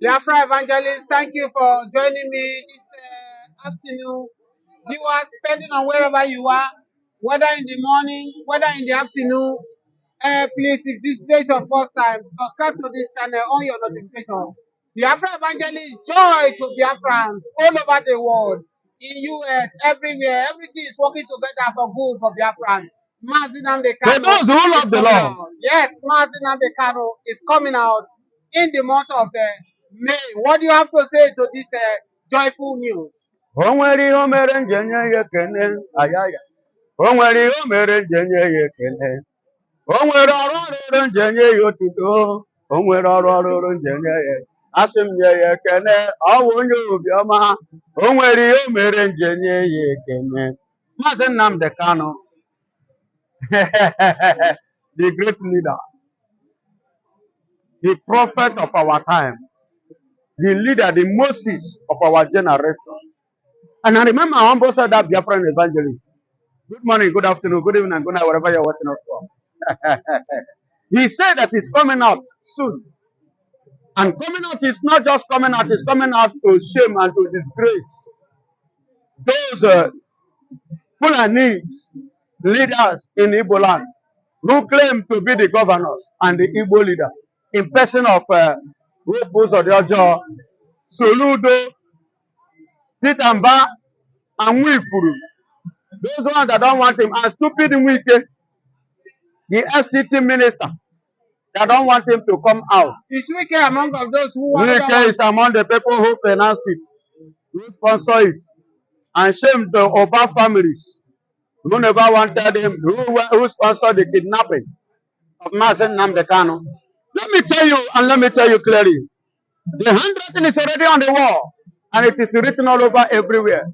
Biafra evangelist, thank you for joining me this afternoon. Viewers, depending on wherever you are, whether in the morning, whether in the afternoon, please, if this is your first time, subscribe to this channel on your notifications. Biafra evangelist, joy to Biafrans all over the world, in US, everywhere. Everything is working together for good for Biafrans. Nnamdi For Kanu those who is love the coming Lord. out. Yes, Nnamdi Kanu is coming out in the month of May. What do you have to say to this joyful news? O nwere ihe o mere nji enye ya ekele. Ayaya. O nwere ihe o mere nji enye ya ekele. O nwere ọrụ ọrụrụ nji enye ya otuto. O nwere ọrụ ọrụrụ nji enye ya. Asị m nye ya ekele. Ọ bụ onye obiọma. O nwere ihe o mere nji enye ya ekele. Maazị Nnamdi Kanu, the great leader, the prophet of our time, the leader, the Moses of our generation. And I remember I almost said that Biafran evangelist. Good morning, good afternoon, good evening, and good night, wherever you're watching us from. He said that he's coming out soon. And coming out is not just coming out, it's coming out to shame and to disgrace those Fulani leaders in Igbo land who claim to be the governors and the Igbo leader in person of Rupus Odiojo, Soludo, Pitamba, and Wifuru. Those ones that don't want him, and stupid Wike, the FCT minister, that don't want him to come out. Is Wike among of those who are Wike is among the people who finance it, who sponsor it, and shame the Oba families who never wanted him, who sponsored the kidnapping of Mazen Nnamdi Kanu. Let me tell you, and let me tell you clearly, the handwriting is already on the wall, and it is written all over everywhere.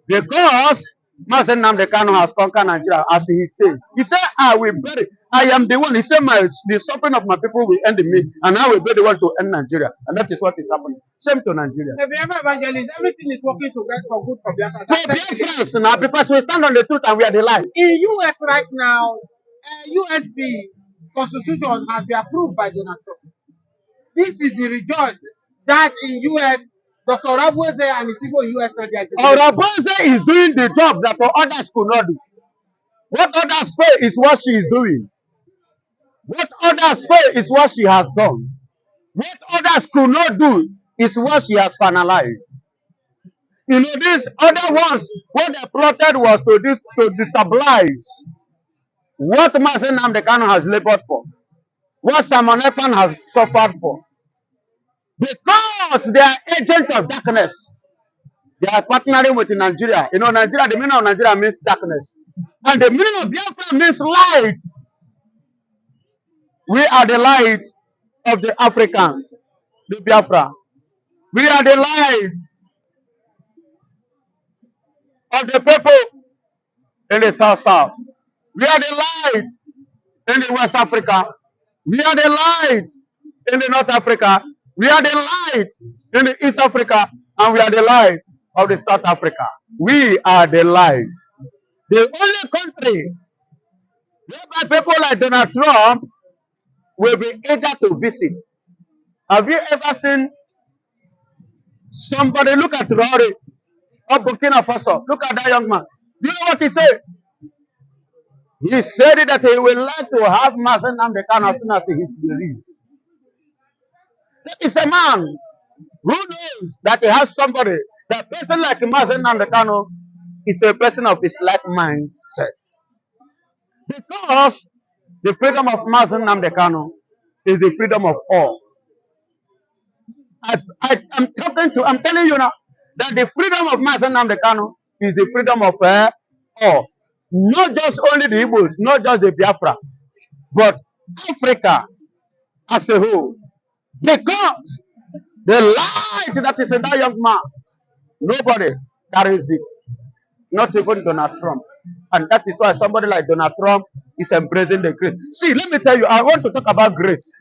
Because Mazen Nnamdi Kanu has conquered Nigeria, as he said. He said, I will bury. I am the one. He said, the suffering of my people will end in me, and I will be the one to end Nigeria. And that is what is happening. Same to Nigeria. The Biafra evangelist, everything is working together for good for Biafra. For Biafrans now, because we stand on the truth and we are the light. In US right now, USB constitution has been approved by Donald Trump. This is the rejoice that in US, Dr. Rabweze and his people in US now they are doing. Rabweze is doing the job that others could not do. What others fail is what she is doing. What others fail is what she has done. What others could not do is what she has finalized. You know, these other ones, what they plotted was to destabilize what Mazen Nnamdi Kanu has labored for, what Simon Ekpan has suffered for. Because they are agents of darkness. They are partnering with Nigeria. You know, Nigeria, the meaning of Nigeria means darkness. And the meaning of Biafra means light. We are the light of the African, the Biafra. We are the light of the people in the South. We are the light in the West Africa. We are the light in the North Africa. We are the light in the East Africa. And we are the light of the South Africa. We are the light. The only country whereby people like Donald Trump will be eager to visit. Have you ever seen somebody look at Rory of Burkina Faso? Look at that young man. Do you know what he said? He said that he would like to have Mazen Nnamdi Kanu as soon as he is released. That is a man who knows that he has somebody. That person like Mazen Nnamdi Kanu is a person of his like mindset. Because the freedom of Mazen Nnamdi Kanu is the freedom of all. I'm telling you now that the freedom of Mazen Nnamdi Kanu is the freedom of all. Not just only the Igbos, not just the Biafra, but Africa as a whole. Because the light that is in that young man, nobody carries it. Not even Donald Trump. And that is why somebody like Donald Trump is embracing the grace. See, let me tell you, I want to talk about grace.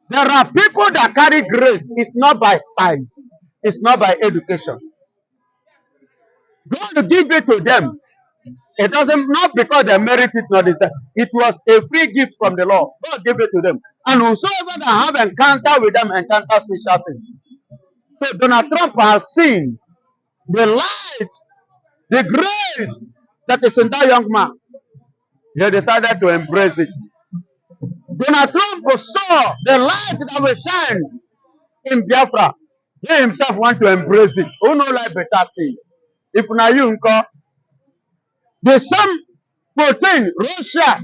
There are people that carry grace. It's not by science. It's not by education. God give it to them It doesn't, not because they merit it, not this, that. It was a free gift from the Lord. God gave it to them. And whosoever that have encounter with them encounters special things. So Donald Trump has seen the light, the grace that is in that young man. He decided to embrace it. Donald Trump saw the light that will shine in Biafra. He himself want to embrace it. Who know like better thing? If na you nko, the same protein Russia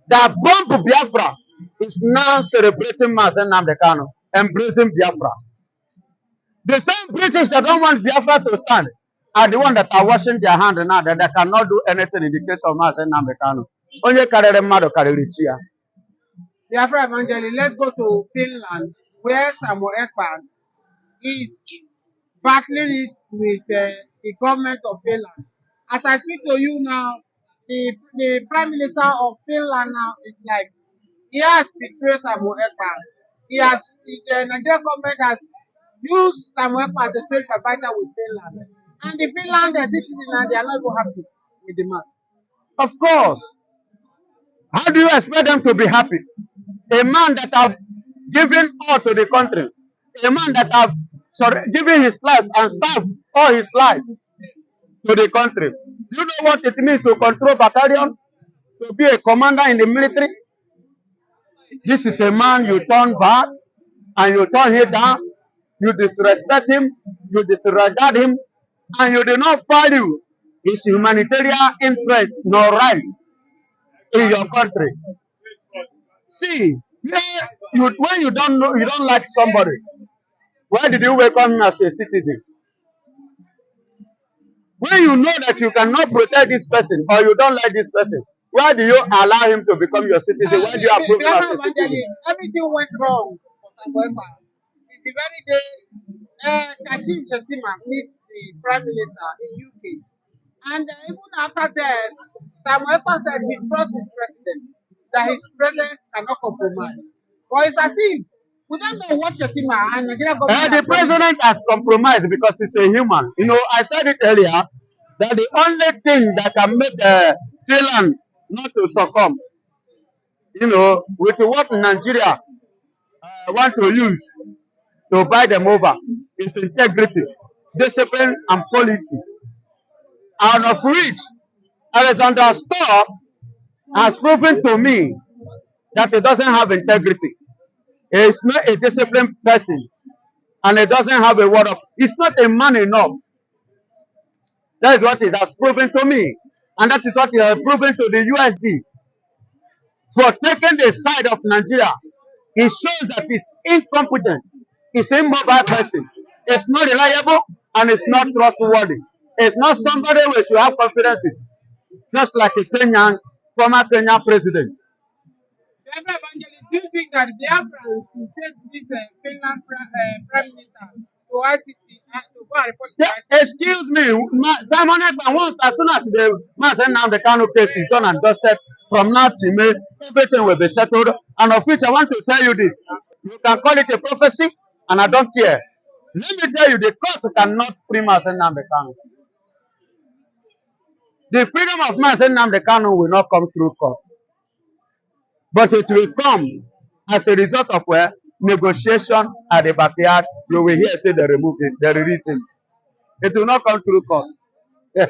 that bombed Biafra is now celebrating Mazi Nnamdi Kanu, embracing Biafra. The same British that don't want Biafra to stand are the ones that are washing their hands now that they cannot do anything in the case of Mazi Nnamdi Kanu. Onye karere mmadụ karịrị chi ya. Biafra evangelist, let's go to Finland, where Samuel Ekpan is battling it with the government of Finland. As I speak to you now, the Prime Minister of Finland now is like, he has betrayed Samuel Ekpan. The Nigerian government has used Samuel Ekpan as a trade provider with Finland. And the Finland citizens, and they are not even happy with the man. Of course. How do you expect them to be happy? A man that have given all to the country, a man that have given his life and served all his life to the country. Do you know what it means to control battalion? To be a commander in the military? This is a man you turn back and you turn him down, you disrespect him, you disregard him, and you do not value his humanitarian interest nor right in your country. See, when you don't know, you don't like somebody, why did you welcome him as a citizen? When you know that you cannot protect this person or you don't like this person, why do you allow him to become your citizen? Why do you approve him as a citizen? Everything went wrong for Samuel Ekpan. It's the very day Kachim Shettima meet the Prime Minister in UK. And even after that, Samuel Ekpan said he trusts his president, that his president cannot compromise. But it's as if we don't know what Shettima and Nigeria government. The president has compromised because he's a human. You know, I said it earlier that the only thing that can make Finland not to succumb, you know, with what Nigeria want to use to buy them over is integrity, discipline, and policy. Out of which Alexander Stubb has proven to me that he doesn't have integrity. He is not a disciplined person, and he doesn't have a word of. He's not a man enough. That is what he has proven to me, and that is what he has proven to the USD. For taking the side of Nigeria, he shows that he's incompetent. He's an immobile person. It's not reliable and it's not trustworthy. It's not somebody we should have confidence in. Just like a former Kenyan president. Biafra evangelist, do you think that Biafrans will take this Finland Prime Minister to ICT to go and report to ICT? Excuse me, Simon Ekpan, once as soon as the Mazi Nnamdi Kanu case is done and dusted, from now to May, everything will be settled. And of which I want to tell you this. You can call it a prophecy, and I don't care. Let me tell you, the court cannot free Mazi Nnamdi Kanu. The freedom of Mazi Nnamdi Kanu will not come through courts. But it will come as a result of negotiation at the backyard. You will hear say they remove it, they release him. It will not come through court. And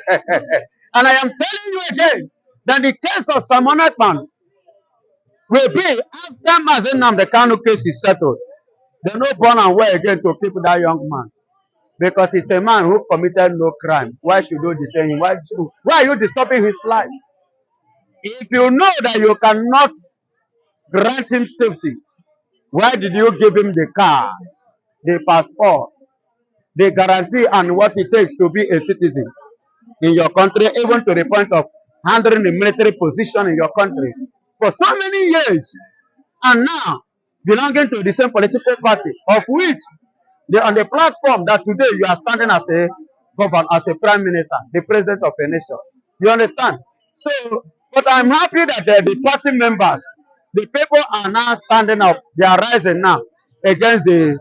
I am telling you again that the case of Samuel Ekpan will be after Mazi Nnamdi Kanu case is settled. They no born and well again to keep that young man. Because he's a man who committed no crime. Why should you detain him? Why are you disturbing his life? If you know that you cannot grant him safety, why did you give him the car, the passport, the guarantee and what it takes to be a citizen in your country, even to the point of handling the military position in your country for so many years, and now belonging to the same political party, of which they on the platform that today you are standing as a governor, as a prime minister, the president of a nation. You understand? So, but I'm happy that the party members, the people are now standing up. They are rising now against the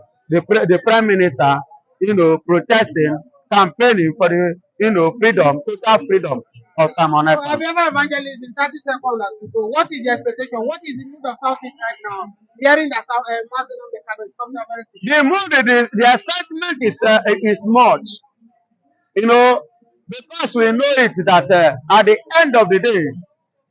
prime minister, you know, protesting, campaigning for the, you know, freedom, total freedom of Simon So, Ekpa. Biafra evangelist in 30 seconds. So, what is the expectation? What is the mood of Southeast right now? Hearing that Mazen of the Kanu is coming out very soon. The mood, the excitement is much, you know, because we know it that at the end of the day,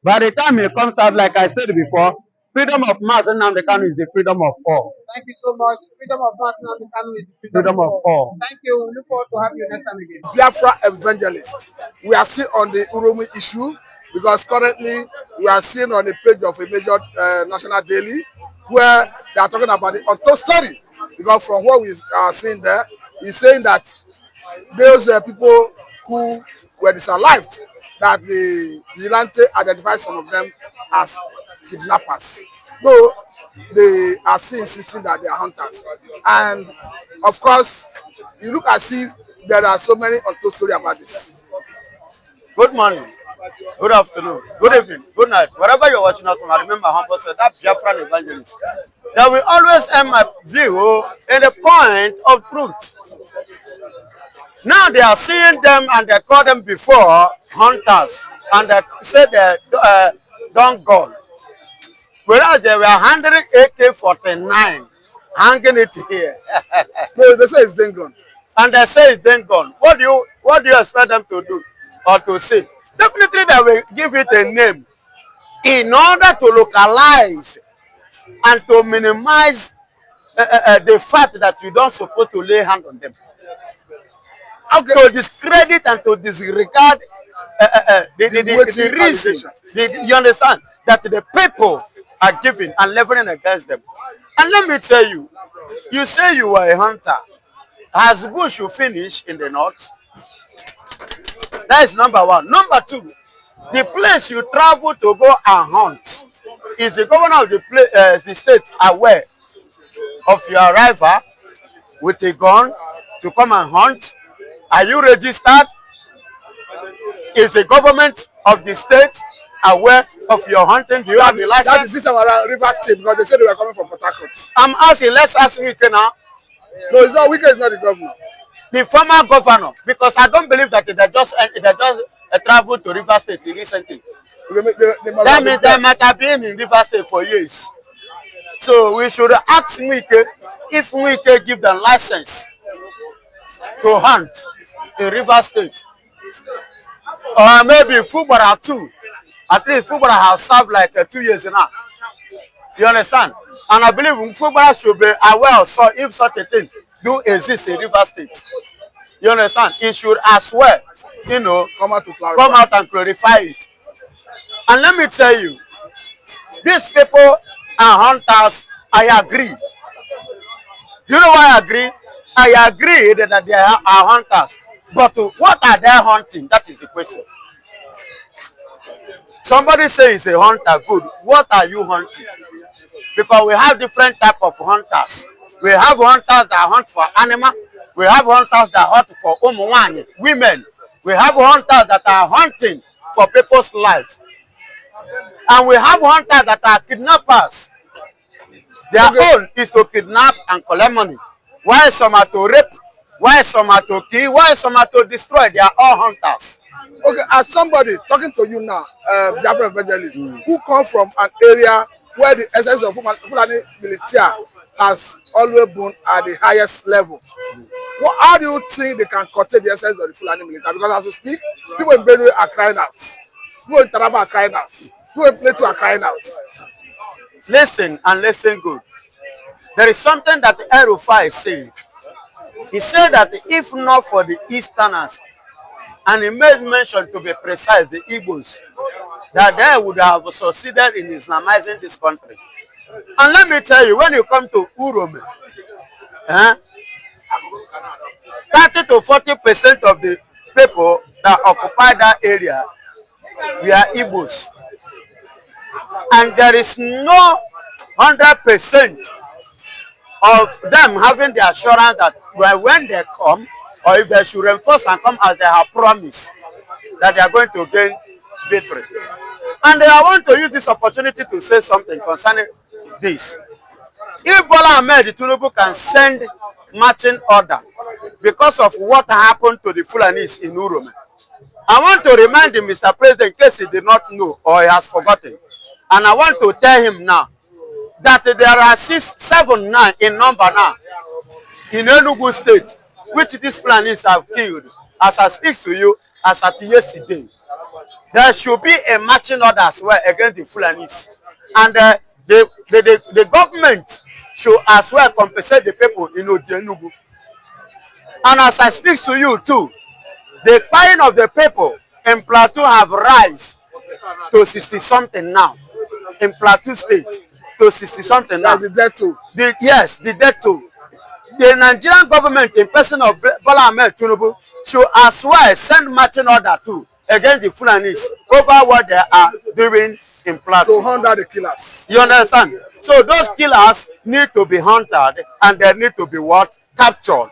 by the time it comes out, like I said before, freedom of mass and Nnamdi Kanu is the freedom of all. Thank you so much. Freedom of Mazen of the Kanu is the Freedom of all. Thank you. We look forward to have you next time again. Biafra evangelist. We are still on the Uromi issue because currently we are seeing on the page of a major national daily where they are talking about the untold story. Because from what we are seeing there, he's saying that those people who were disallowed, that the vigilante identified some of them as kidnappers. So they are still insisting that they are hunters. And of course, you look as if there are so many untold stories about this. Good morning, good afternoon, good evening, good night. Wherever you're watching us from, I remember Humble said that Biafran evangelist. That will always end my view in the point of truth. Now they are seeing them and they call them before hunters and they say they're done gone. Whereas they were handling AK-49, hanging it here. No, they say it's then gone. And they say it's then gone. What do you expect them to do or to say? Definitely they will give it a name in order to localize and to minimize the fact that you don't supposed to lay hand on them. Okay. To discredit and to disregard the reason. You understand that the people are giving and leveling against them. And let me tell you, you say you are a hunter. Has bush you finish in the north? That is number one. Number two, the place you travel to go and hunt, is the governor of the state aware of your arrival with a gun to come and hunt? Are you registered? Is the government of the state aware of your hunting? Do you have the license? That is this our River State because they said they were coming from Port Harcourt. I'm asking, let's ask Wike now. No, it's not Wike, it's not the governor. The former governor, because I don't believe that they just traveled to River State recently. That means they might have been in River State for years. So we should ask Wike if Wike give them license to hunt in River State. Or maybe Fubara too. At least Fubara has served like 2 years now. You understand? And I believe Fubara should be aware so if such a thing do exist in River State. You understand? It should as well, you know, come out and clarify it. And let me tell you, these people are hunters. I agree. You know why I agree? I agree that they are hunters. But what are they hunting? That is the question. Somebody says a hunter, good. What are you hunting? Because we have different type of hunters. We have hunters that hunt for animal. We have hunters that hunt for women. We have hunters that are hunting for people's life. And we have hunters that are kidnappers. Their own is to kidnap and collect money. While some are to rape, while some are to kill, while some are to destroy. They are all hunters. Okay, as somebody talking to you now, Biafra evangelist, who come from an area where the essence of Fulani military has always been at the highest level. How do you think they can curtail the essence of the Fulani military? Because as we speak, people in Benue are crying out. People in Taraba are crying out. People in Plateau are crying out. Listen and listen good. There is something that El-Rufai is saying. He said that if not for the Easterners, and he made mention to be precise, the Igbos, that they would have succeeded in Islamizing this country. And let me tell you, when you come to Urome, 30 to 40% of the people that occupy that area were Igbos. And there is no 100% of them having the assurance that when they come, or if they should reinforce and come as they have promised, that they are going to gain victory. And I want to use this opportunity to say something concerning this. If Bola Ahmed Tinubu can send marching order because of what happened to the Fulanis in Urome, I want to remind him, Mr. President, in case he did not know or he has forgotten. And I want to tell him now that there are 9 in number now in Enugu State, which these Fulanis have killed. As I speak to you, as at yesterday, there should be a marching order as well against the Fulanis. And the government should as well compensate the people in Enugu. And as I speak to you too, the buying of the people in Plateau have rise to 60-something now. In Plateau State, to 60-something now. That's the death toll. Yes, the death toll. The Nigerian government, in person of Bola Ahmed Tinubu, should as well send marching order too against the Fulanis over what they are doing in Plateau. To hunt the killers. You understand? So those killers need to be hunted and they need to be what? Captured.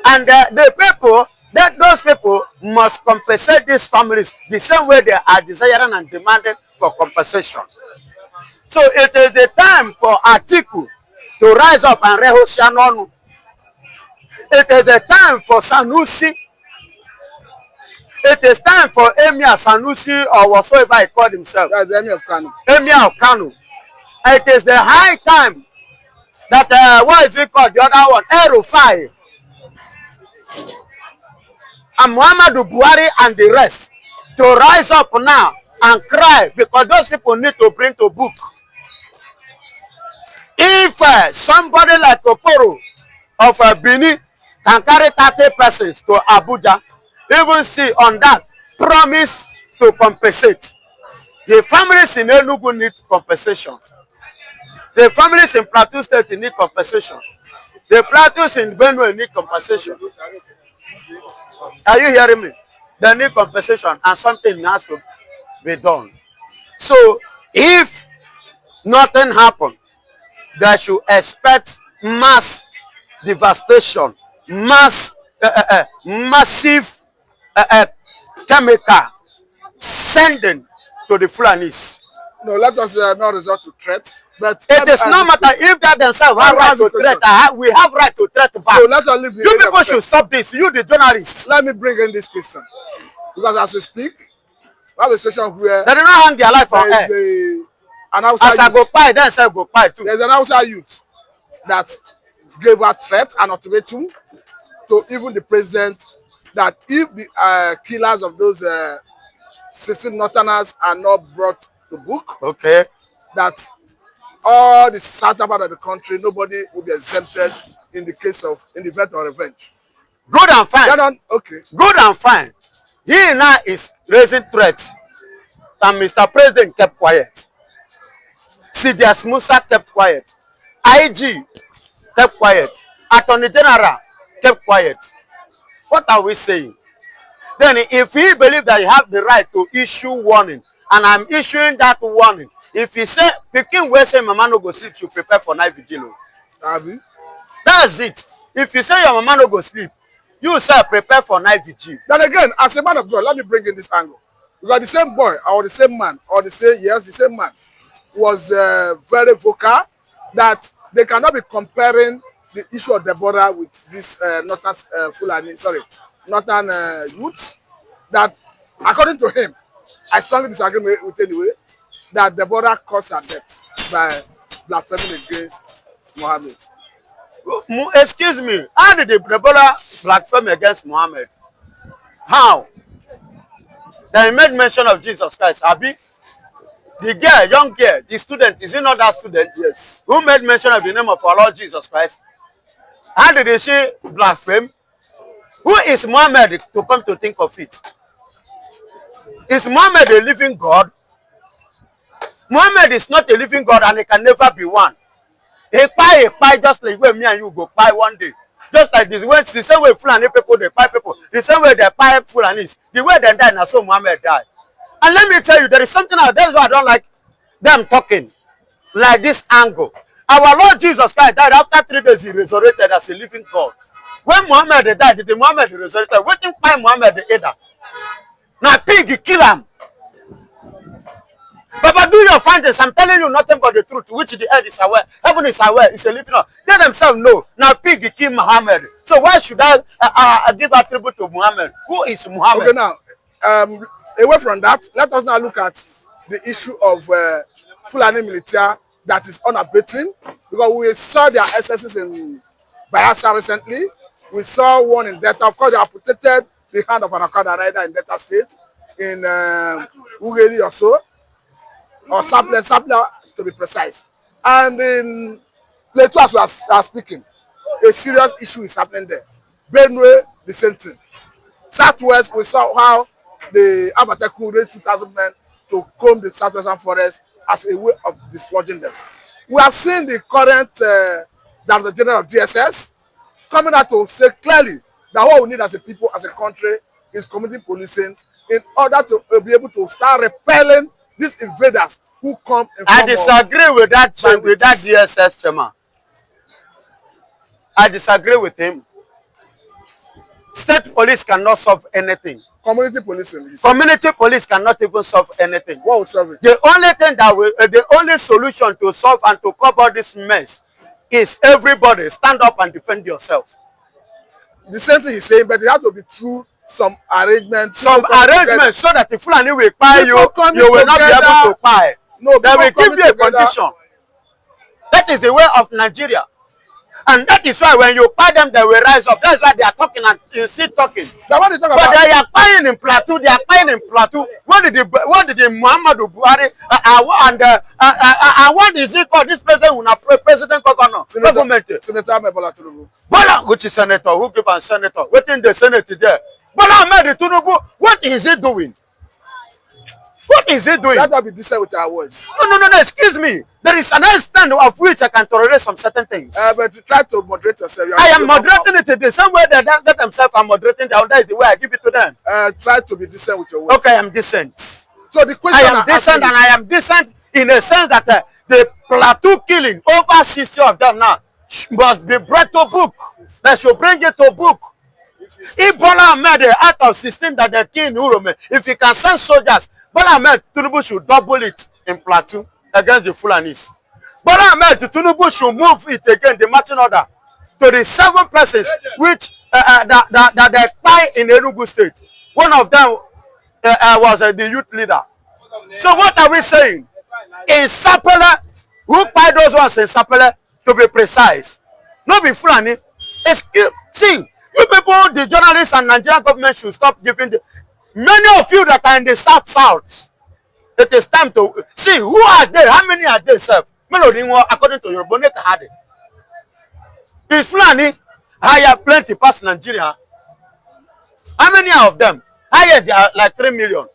And the people, those people must compensate these families the same way they are desiring and demanding for compensation. So it is the time for Atiku to rise up and reho. It is the time for Sanusi. It is time for Emir Sanusi or whatsoever he called himself. That's the Emir of Kanu. Emir of Kanu. It is the high time that, what is it called? The other one, El-Rufai. And Muhammadu Buhari and the rest to rise up now and cry because those people need to bring to book. If somebody like Okoro of Bini can carry 30 persons to Abuja, even see on that, promise to compensate. The families in Enugu need compensation. The families in Plateau State need compensation. The Plateaus in Benue need compensation. Are you hearing me? They need compensation and something has to be done. So if nothing happens, they should expect mass devastation, massive chemical sending to the Fulanis. No, let us not resort to threat. But it is no matter if they themselves have right to threat. We have right to threat back. So let us leave the you people should stop this. You, the journalists. Let me bring in this question. Because as we speak, we have a situation where they do not hang their life on air. As I go by, then I go by too. There's an outside youth that gave a threat, an ultimatum to even the president that if the killers of those 16 northerners are not brought to book, okay, that all the southern part of the country, nobody will be exempted in the case of, in the event of revenge. Good and fine. Okay. Good and fine. He now is raising threats. And Mr. President kept quiet. Sidias Musa kept quiet. IG kept quiet. Attorney General kept quiet. What are we saying? Then if he believes that he has the right to issue warning, and I'm issuing that warning, if he say, Peking will say mama no go sleep, you prepare for night vigil. That's it. If you say your mama no go sleep, you say prepare for night vigil. Then again, as a man of God, let me bring in this angle. Because the same boy, or the same man, or the same man was very vocal that they cannot be comparing the issue of Deborah with this northern Fulani, northern youth. That according to him, I strongly disagree with anyway, that Deborah caused her death by blasphemy against Muhammad. Excuse me, how did Deborah blaspheme against Muhammad? How? They made mention of Jesus Christ. Abi, the girl, young girl, the student, is it not that student? Yes. Who made mention of the name of our Lord Jesus Christ? How did she blaspheme? Who is Muhammad to come to think of it? Is Muhammad a living God? Muhammad is not a living God and he can never be one. He pie just like where me and you go pie one day. Just like this, when the same way Fulani people they pie people, the same way they pie Fulanis, the way they die, now so Muhammad died. And let me tell you, there is something else. That's why I don't like them talking like this angle. Our Lord Jesus Christ died after 3 days. He resurrected as a living God. When Muhammad died, did the Muhammad resurrected? Waiting by Muhammad either. Now pig kill him. But do your findings. I'm telling you nothing but the truth, which the earth is aware, heaven is aware, it's a living God. They themselves know. Now pig kill Muhammad. So why should I give attribute to Muhammad? Who is Muhammad? Okay, now away from that, let us now look at the issue of Fulani military that is unabating, because we saw their excesses in Biafra recently. We saw one in Delta. Of course, they have protected the hand of an Okada rider in Delta State, in Ugeli or so, or Sapler to be precise. And in Plateau, as we are speaking, a serious issue is happening there. Benue, the same thing. Southwest, we saw how the Abateku raised 2,000 men to comb the southwestern forest as a way of dislodging them. We have seen the current Director General of DSS coming out to say clearly that what we need as a people, as a country, is community policing in order to be able to start repelling these invaders who come in form I disagree with that DSS chairman. I disagree with him. State police cannot solve anything. Community policing. Community police cannot even solve anything. What will solve it? The only thing that will, the only solution to solve and to cover this mess is everybody stand up and defend yourself. The same thing he's saying, but it has to be through some arrangement. Some arrangement so that if Fulani will buy you, you will not be able to buy. No, they will give you a condition. That is the way of Nigeria. And that is why when you buy them, they will rise up. That's why they are talking and you still talking. But they are buying in Plateau. They are buying in Plateau. What did the Muhammadu Buhari and what is it called? This president will not president governor government. Senator Tinubu. Bola, which is senator? Who give a senator? Waiting the Senate there. Bola Ahmed Tinubu, what is he doing? What is he doing? That will be decent with our words. No, excuse me. There is an extent of which I can tolerate some certain things. But you try to moderate yourself. I am moderating it the same way that themselves are moderating the other is the way I give it to them. Try to be decent with your words. Okay, I am decent. So the question I am decent, and I am decent in a sense that the Plateau killing, over 60 of them now, must be brought to book. They should bring it to book. If Bola Ahmed out of 16 that they kill in Urome, if he can send soldiers, Bola Ahmed Tinubu should double it in Plateau against the Fulanis. Bola Ahmed Tinubu should move it again, the marching order, to the 7 persons which that they buy in Enugu State. One of them was the youth leader. So what are we saying? In Sapele, who buy those ones in Sapele, to be precise? Not be Fulani. See, you people, the journalists and Nigerian government should stop giving the... Many of you that are in the south, it is time to... See, who are they? How many are they, sir? According to your bonnet, is Fulani hire plenty past Nigeria? How many of them? Higher, they are like 3 million.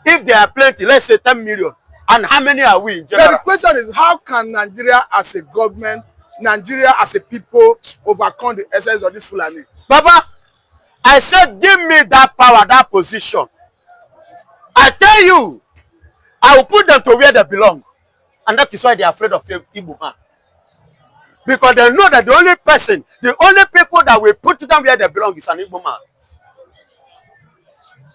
If there are plenty, let's say 10 million. And how many are we in general? The question is, how can Nigeria as a government, Nigeria as a people, overcome the essence of this Fulani? Baba, I said, give me that power, that position. I tell you, I will put them to where they belong. And that is why they are afraid of Igbo man. Because they know that the only person, the only people that will put them where they belong is an Igbo man.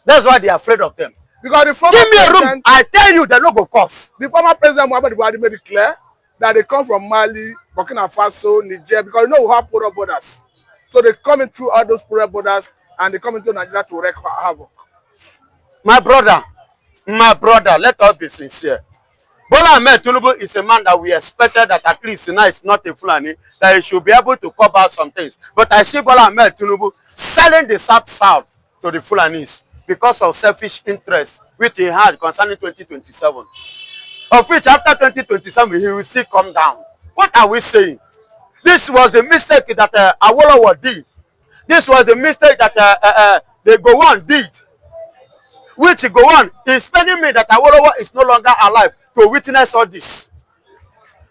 That's why they are afraid of them. Because the former give me a room, I tell you, they're not going to cough. The former president Muhammad Buhari made it clear that they come from Mali, Burkina Faso, Niger, because you know we have porous borders. So they come in through all those porous borders and they come into Nigeria to wreak havoc. My brother, let us be sincere. Bola Ahmed Tinubu is a man that we expected that at least now is not a Fulani, that he should be able to cover some things. But I see Bola Ahmed Tinubu selling the South to the Fulanis because of selfish interest which he had concerning 2027. Of which after 2027 he will still come down. What are we saying? This was the mistake that Awolowo did. This was the mistake that the Gowon did. Which Gowon is telling me that Awolowo is no longer alive to witness all this.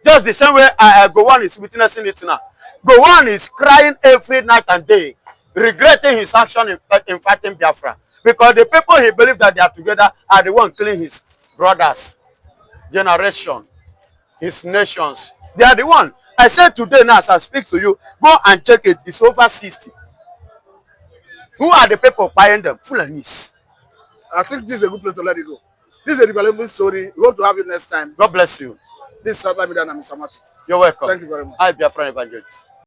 Just the same way Gowon is witnessing it now. Gowon is crying every night and day, regretting his action in fighting Biafra. Because the people he believes that they are together are the one killing his brothers, generation, his nations. They are the one. I said today now as I speak to you, go and check it. It's over 60. Who are the people buying them? Fulanis. I think this is a good place to let it go. This is a development story. We hope to have you next time. God bless you. This is Southern Media and Mr. Matu. You're welcome. Thank you very much. I Biafra Evangelist.